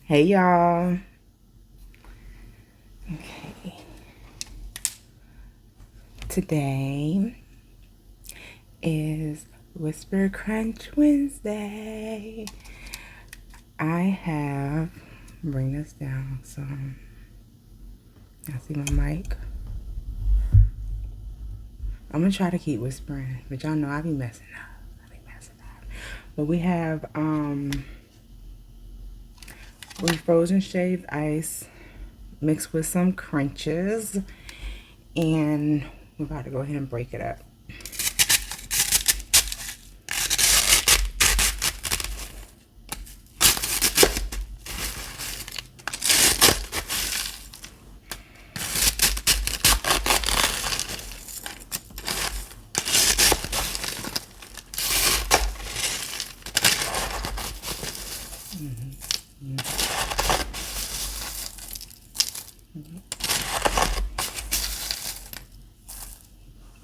Hey y'all. Okay. Today is Whisper Crunch Wednesday. I have bring this down so I see my mic. I'm gonna try to keep whispering, but y'all know I be messing up. But we have Refrozen shaved ice mixed with some crunches, and we're about to go ahead and break it up.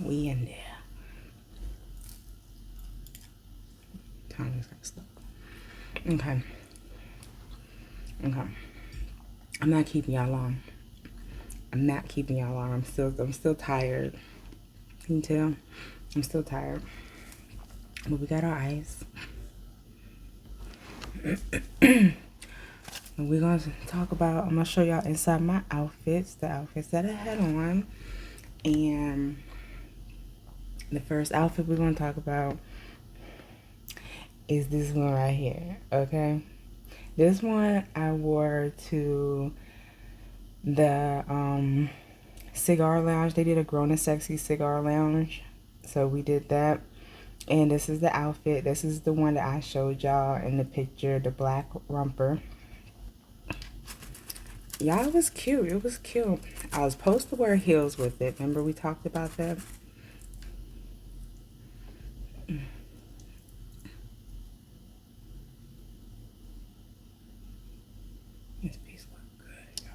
We in there. Time is got stuck. Okay. I'm not keeping y'all long. I'm still tired. Can you tell? I'm still tired. But we got our ice. And we're gonna talk about, I'm gonna show y'all inside my outfits, the outfits that I had on. And the first outfit we're gonna talk about is this one right here, okay? This one I wore to the Cigar Lounge. They did a Grown and Sexy Cigar Lounge. So we did that. And this is the outfit. This is the one that I showed y'all in the picture, the black romper. Y'all, it was cute. It was cute. I was supposed to wear heels with it. Remember we talked about that? This piece look good, y'all.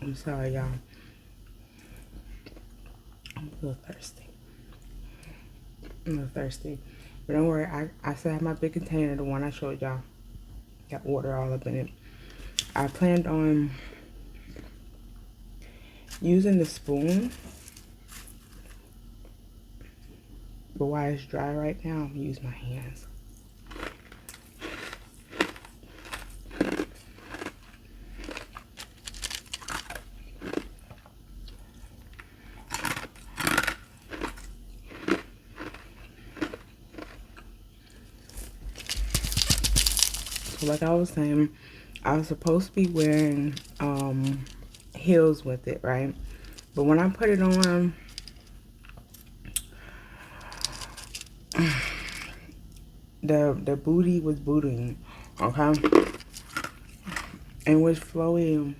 I'm sorry, y'all. I'm a little thirsty. But don't worry, I still have my big container, the one I showed y'all. Got water all up in it. I planned on using the spoon. But while it's dry right now, I'm gonna use my hands. So like I was saying, I was supposed to be wearing heels with it, right? But when I put it on, the booty was booting, okay? And was flowy.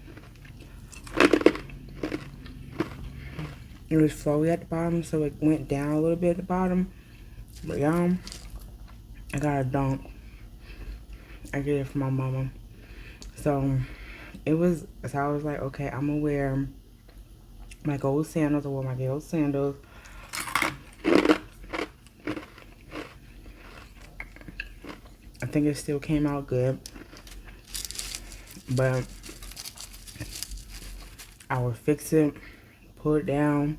It was flowy at the bottom, so it went down a little bit at the bottom. But y'all, I got a dump. I get it from my mama. So so I was like, okay, I'm gonna wear my gold sandals. I wore my gold sandals. I think it still came out good. But I would fix it, pull it down,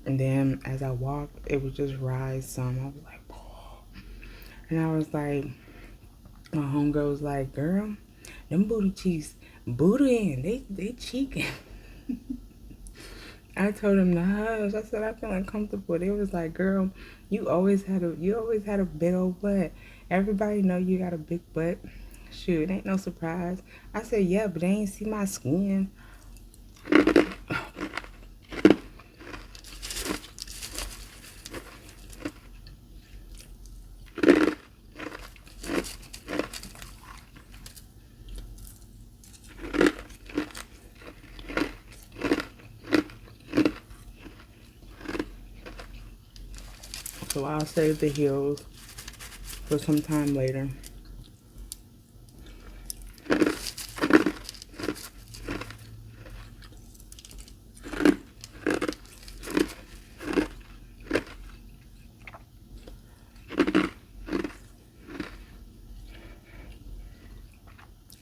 and then as I walked, it would just rise some. I was like, oh. And I was like, my homegirl was like, girl, them booty cheeks, booty in, they cheeking. I told him to hush. I said I feel uncomfortable. They was like, girl, you always had a big old butt. Everybody know you got a big butt. Shoot, it ain't no surprise. I said, yeah, but they ain't see my skin. So I'll save the heels for some time later.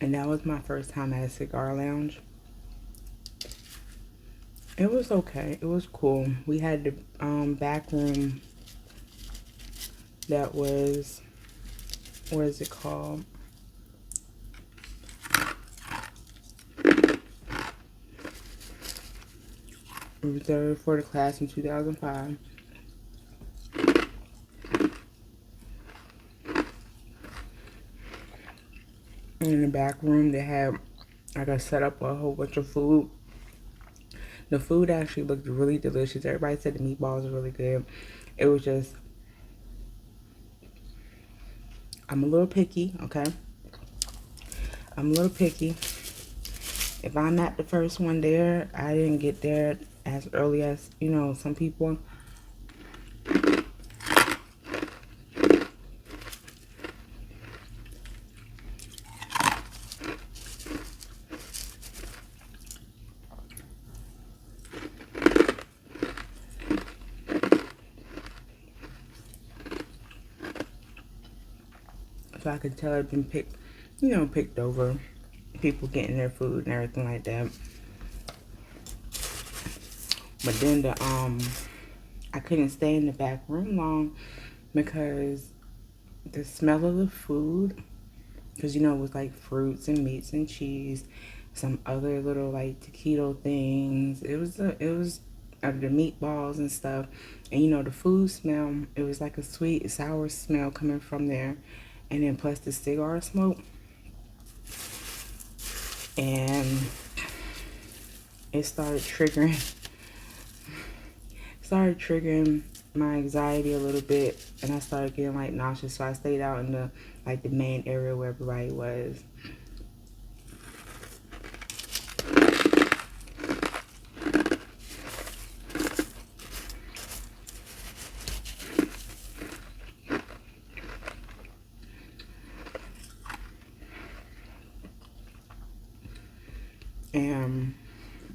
And that was my first time at a cigar lounge. It was okay. It was cool. We had the back room that was, what is it called? Reserved for the class in 2005. In the back room, they had, like, I set up a whole bunch of food. The food actually looked really delicious. Everybody said the meatballs were really good. It was just, I'm a little picky, okay? I'm a little picky. If I'm not the first one there, I didn't get there as early as, you know, some people. So I could tell it had been picked over. People getting their food and everything like that. But then I couldn't stay in the back room long because the smell of the food, because you know it was like fruits and meats and cheese, some other little like taquito things. It was the meatballs and stuff, and you know the food smell. It was like a sweet sour smell coming from there, and then plus the cigar smoke, and it started triggering my anxiety a little bit, and I started getting like nauseous. So I stayed out in the main area where everybody was. And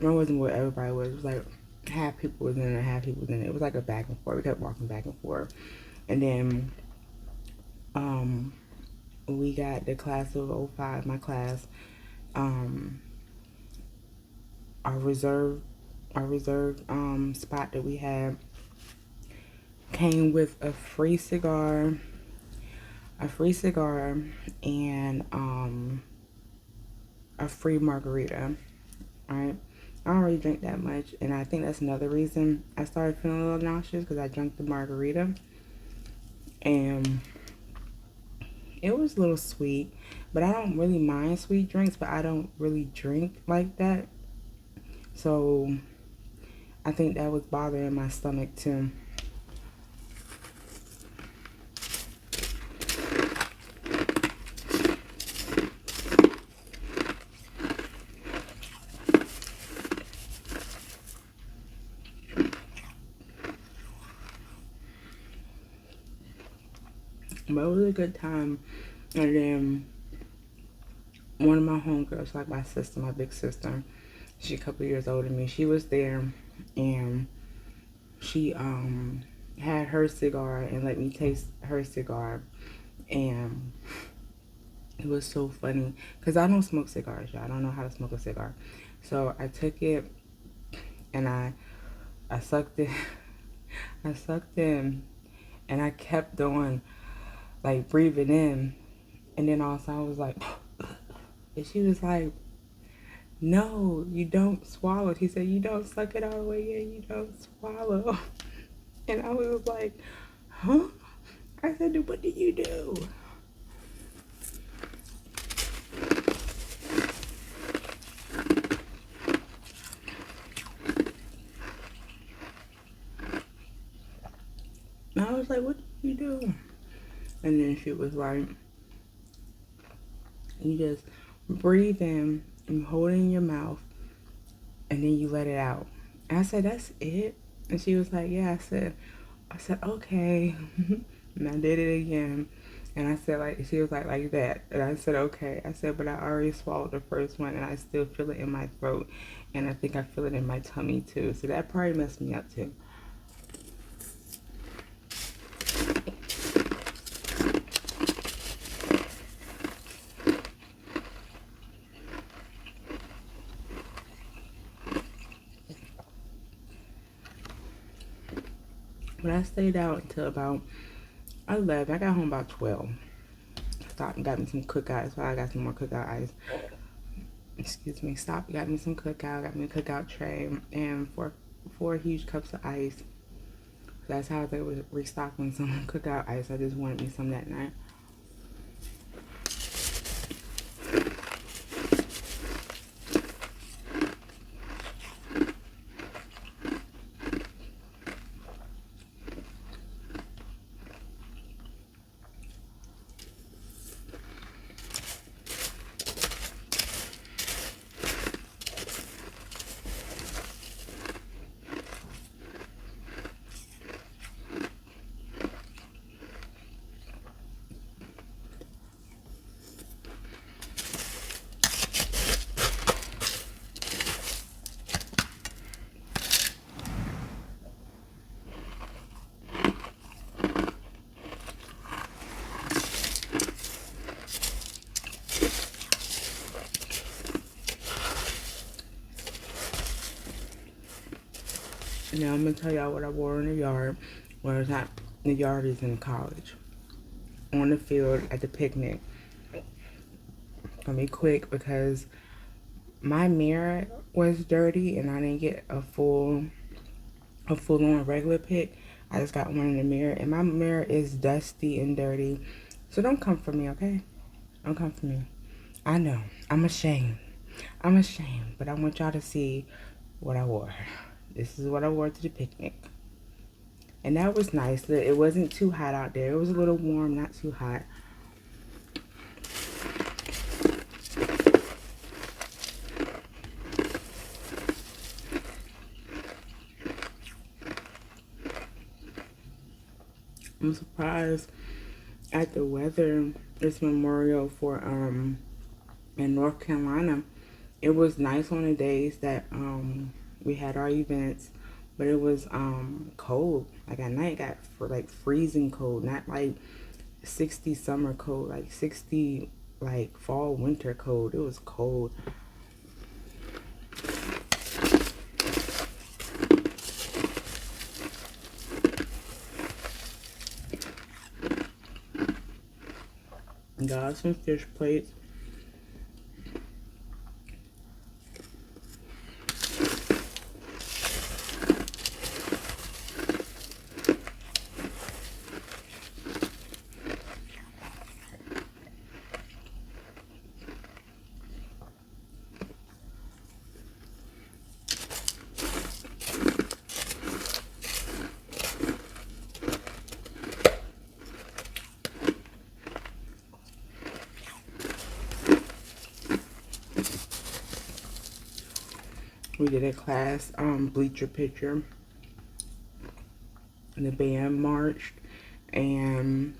it wasn't where everybody was. It was like half people was in it, half people was in it. It was like a back and forth. We kept walking back and forth. And then we got the class of '05, my class, our reserve spot that we had came with a free cigar and a free margarita. Alright, I don't really drink that much, and I think that's another reason I started feeling a little nauseous, because I drank the margarita and it was a little sweet. But I don't really mind sweet drinks, but I don't really drink like that, so I think that was bothering my stomach too. But it was a good time. And then one of my homegirls, like my sister, my big sister, she's a couple years older than me. She was there, and she had her cigar and let me taste her cigar, and it was so funny because I don't smoke cigars, y'all. I don't know how to smoke a cigar, so I took it and I sucked it. I sucked in, and I kept on like breathing in, and then all of a sudden I was like, and she was like, no, you don't swallow. He said, you don't suck it all the way in, you don't swallow. And I was like, huh? I said, what did you do? And I was like, what did you do? And then she was like, you just breathe in, you hold it in your mouth, and then you let it out. And I said, that's it? And she was like, yeah. I said, okay. And I did it again. And I said, like, she was like that. And I said, okay. I said, but I already swallowed the first one, and I still feel it in my throat. And I think I feel it in my tummy, too. So that probably messed me up, too. But I stayed out until about 11. I got home about 12. Stopped and got me some cookout. So I got some more cookout ice. Excuse me. Stopped, got me some cookout. Got me a cookout tray. And four huge cups of ice. So that's how they were restocking some cookout ice. I just wanted me some that night. Now I'm gonna tell y'all what I wore in the yard. Well, it's not the yard, is in college. On the field at the picnic. Gonna be quick because my mirror was dirty and I didn't get a full on regular pic. I just got one in the mirror, and my mirror is dusty and dirty. So don't come for me, okay? Don't come for me. I know. I'm ashamed. But I want y'all to see what I wore. This is what I wore to the picnic. And that was nice. It wasn't too hot out there. It was a little warm, not too hot. I'm surprised at the weather. It's Memorial for in North Carolina. It was nice on the days that we had our events, but it was cold. Like at night, it got like freezing cold, not like 60 summer cold, like 60 like fall winter cold. It was cold. Got some fish plates. We did a class bleacher picture, and the band marched, and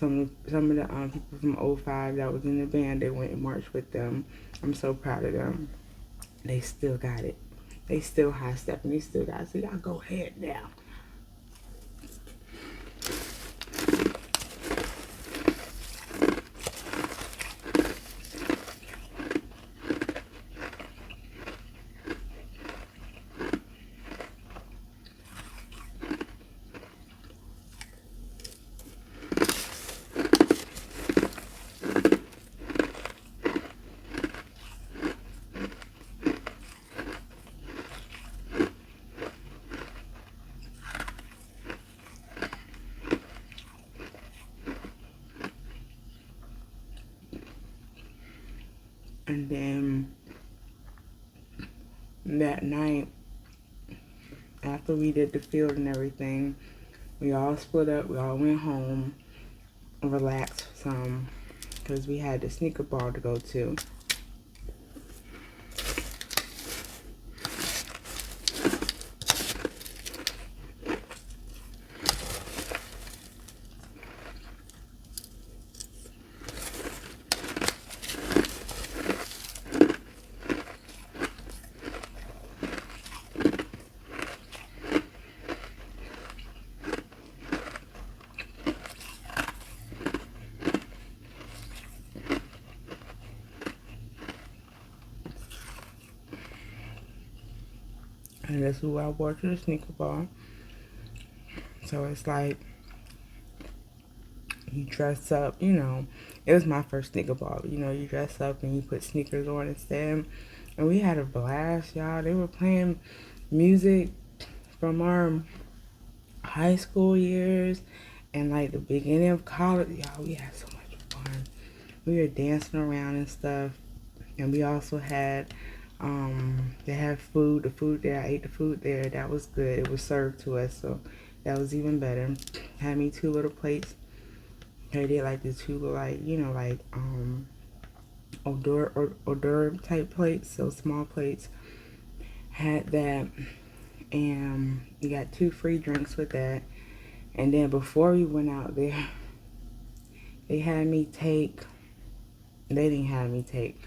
some of the people from '05 that was in the band, they went and marched with them. I'm so proud of them. They still got it. They still high stepping. They still got it. So y'all go ahead now. And then that night, after we did the field and everything, we all split up. We all went home and relaxed some because we had the sneaker ball to go to. And that's who I wore to the sneaker ball. So it's like, you dress up, you know. It was my first sneaker ball. You know, you dress up and you put sneakers on instead. And we had a blast, y'all. They were playing music from our high school years and like the beginning of college. Y'all, we had so much fun. We were dancing around and stuff. And we also had they had food. The food there, I ate the food there. That was good. It was served to us, so that was even better. Had me 2 little plates. They did like the 2 like, you know, like hors d'oeuvre type plates, so small plates. Had that, and you got 2 free drinks with that. And then before we went out there, they had me take. They didn't have me take.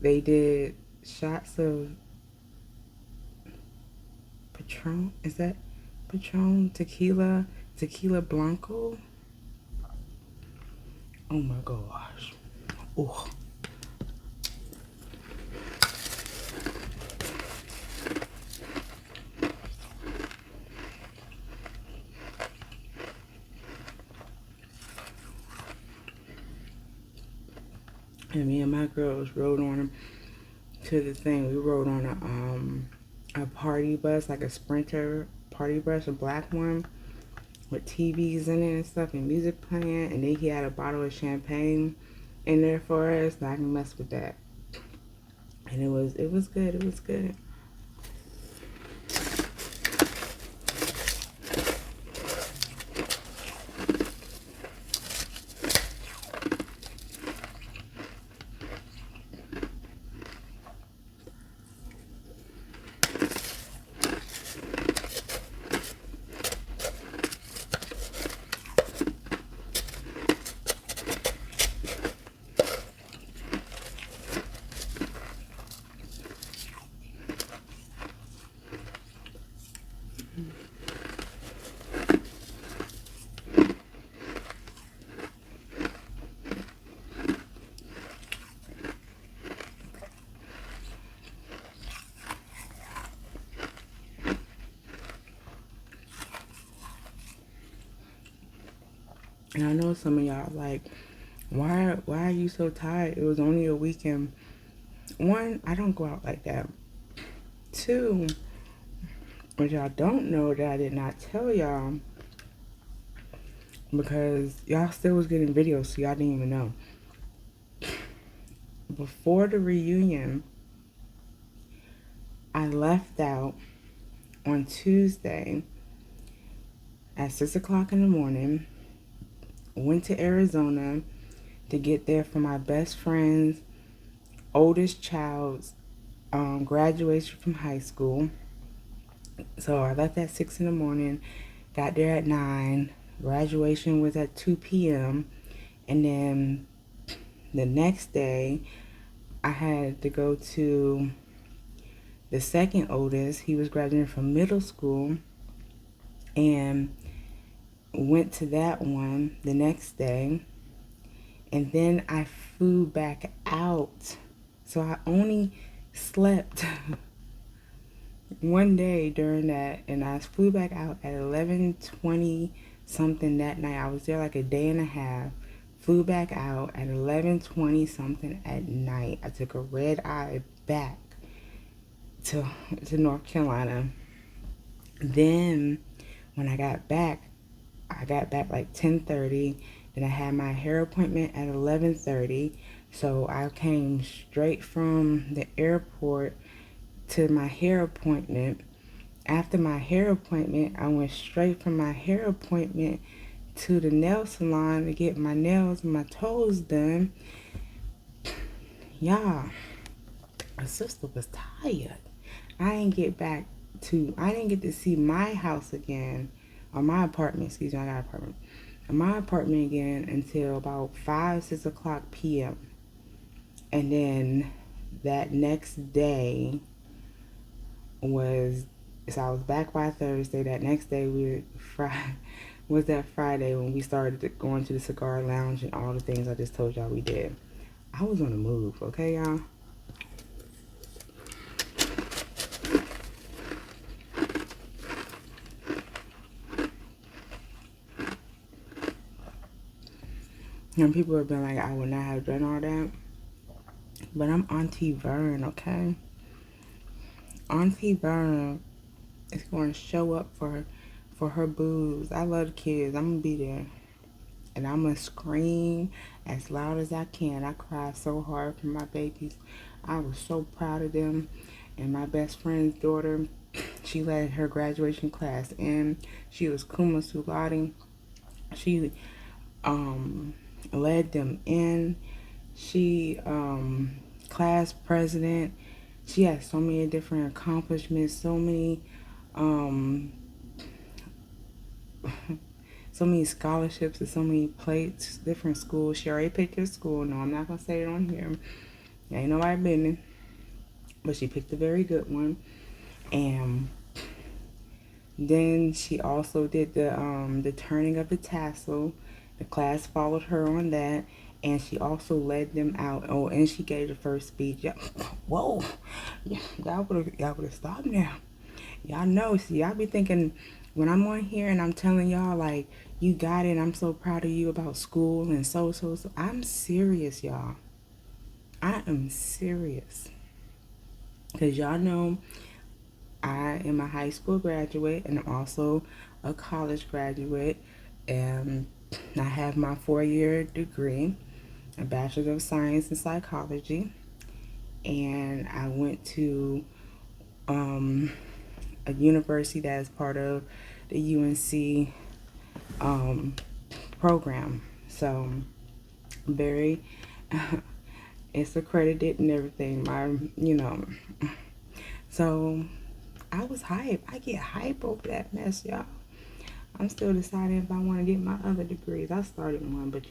They did shots of Patron. Is that Patron tequila blanco? Oh my gosh. Oh. And me and my girls rode on them to the thing. We rode on a party bus, like a Sprinter party bus, a black one with TVs in it and stuff and music playing. And then he had a bottle of champagne in there for us. So I can mess with that. And it was good. It was good. And I know some of y'all like, why are you so tired? It was only a weekend. 1, I don't go out like that. 2, what y'all don't know that I did not tell y'all, because y'all still was getting videos, so y'all didn't even know. Before the reunion, I left out on Tuesday at 6 o'clock in the morning, went to Arizona to get there for my best friend's oldest child's graduation from high school. So I left at 6 in the morning, got there at 9. Graduation was at 2 p.m. And then the next day, I had to go to the second oldest. He was graduating from middle school, and went to that one the next day. And then I flew back out. So I only slept one day during that, and I flew back out at 11:20 something that night. I was there like a day and a half. Flew back out at 11:20 something at night. I took a red eye back to North Carolina. Then when I got back like 10:30. Then I had my hair appointment at 11:30. So I came straight from the airport to my hair appointment. After my hair appointment, I went straight from my hair appointment to the nail salon to get my nails and my toes done. Y'all, my sister was tired. I didn't get to see my house again, or my apartment, excuse me, I got an apartment. My apartment again until about 6 o'clock p.m. And then that next day was, so I was back by Thursday. That next day was that Friday when we started going to the Cigar Lounge and all the things I just told y'all we did. I was on the move, okay, y'all? And people have been like, I would not have done all that. But I'm Auntie Vern, okay? Auntie Vern is going to show up for her boos. I love the kids. I'm going to be there. And I'm going to scream as loud as I can. I cried so hard for my babies. I was so proud of them. And my best friend's daughter, she led her graduation class in. She was cum laude. She led them in. She class president. She had so many different accomplishments, so many scholarships and so many plates, different schools. She already picked her school. No, I'm not gonna say it on here. Ain't nobody business. But she picked a very good one. And then she also did the turning of the tassel. The class followed her on that, and she also led them out. Oh, and she gave the first speech. Whoa, y'all would have stopped now. Y'all know, see, y'all be thinking when I'm on here and I'm telling y'all like you got it. I'm so proud of you about school and so. I'm serious, y'all. I am serious, cause y'all know I am a high school graduate and I'm also a college graduate, and I have my 4-year degree, a Bachelor of Science in Psychology, and I went to a university that is part of the UNC program. So very, it's accredited and everything. So I was hype. I get hype over that mess, y'all. I'm still deciding if I want to get my other degrees. I started one, but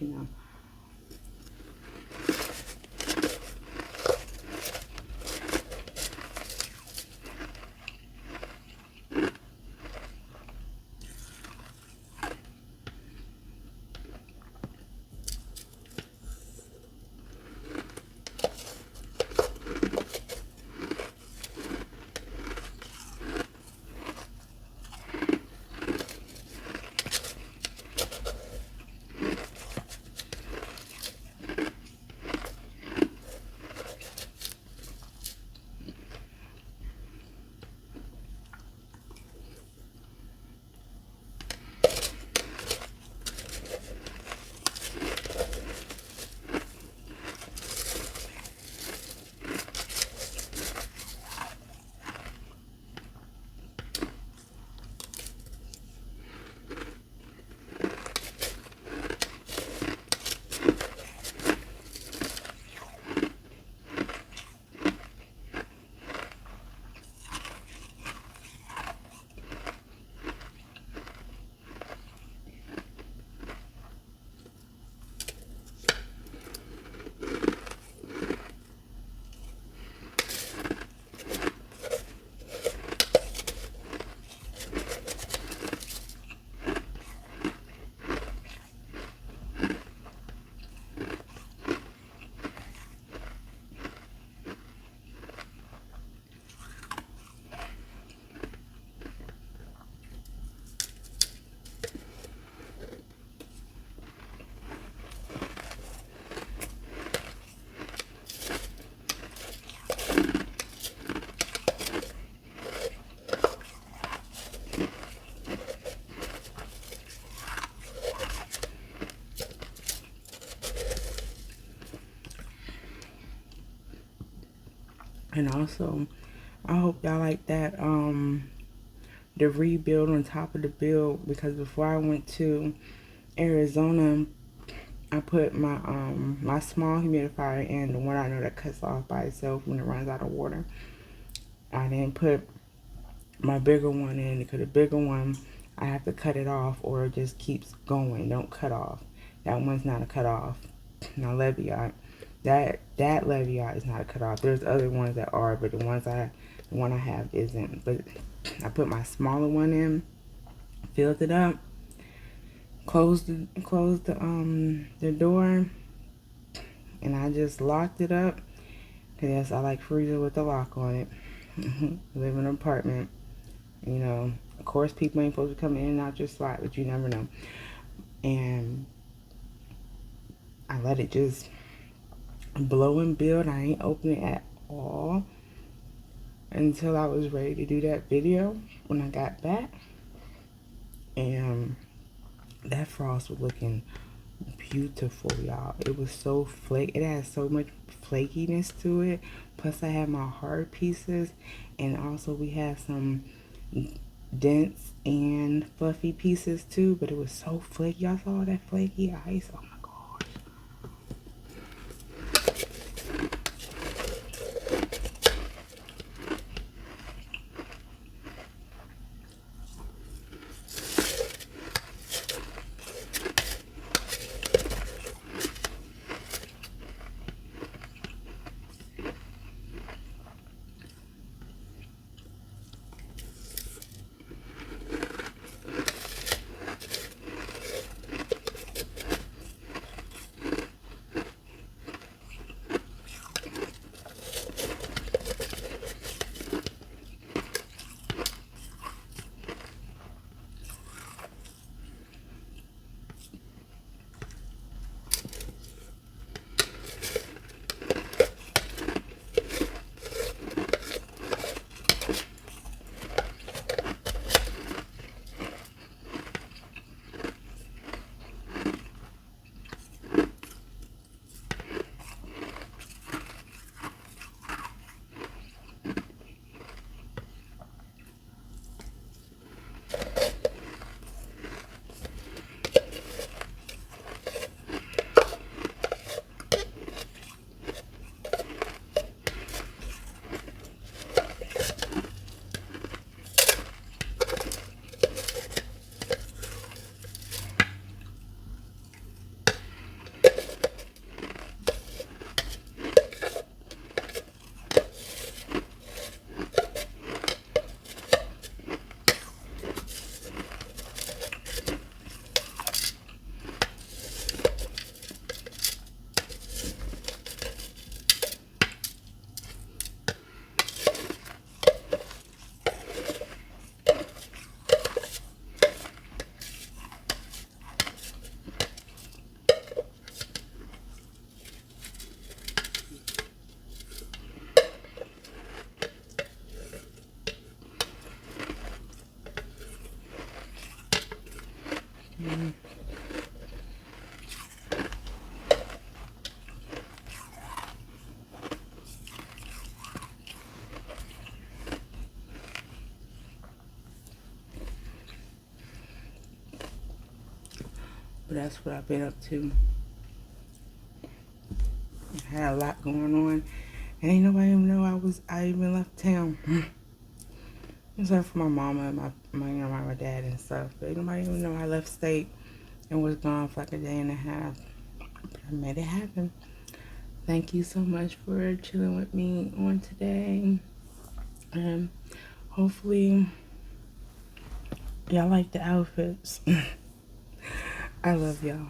And also, I hope y'all like that the rebuild on top of the build, because before I went to Arizona, I put my my small humidifier in, the one I know that cuts off by itself when it runs out of water. I didn't put my bigger one in because the bigger one I have to cut it off or it just keeps going. Don't cut off. That one's not a cut off. Now Leviat, that Leviat is not a cut off. There's other ones that are, but the one I have isn't. But I put my smaller one in, filled it up, closed the door, and I just locked it up. Cause I like freezer with the lock on it. Live in an apartment, you know. Of course, people ain't supposed to come in and out your slot, but you never know. And I let it just blow and build. I ain't open it at all until I was ready to do that video when I got back. And that frost was looking beautiful, y'all. It was so flaky. It had so much flakiness to it. Plus I had my hard pieces, and also we had some dense and fluffy pieces too, but it was so flaky. Y'all saw that flaky ice? Oh my gosh. But that's what I've been up to. I had a lot going on. And ain't nobody even know I even left town. Except for my mama and my dad and stuff. But ain't nobody even know I left state and was gone for like a day and a half. But I made it happen. Thank you so much for chilling with me on today. And hopefully y'all like the outfits. I love y'all.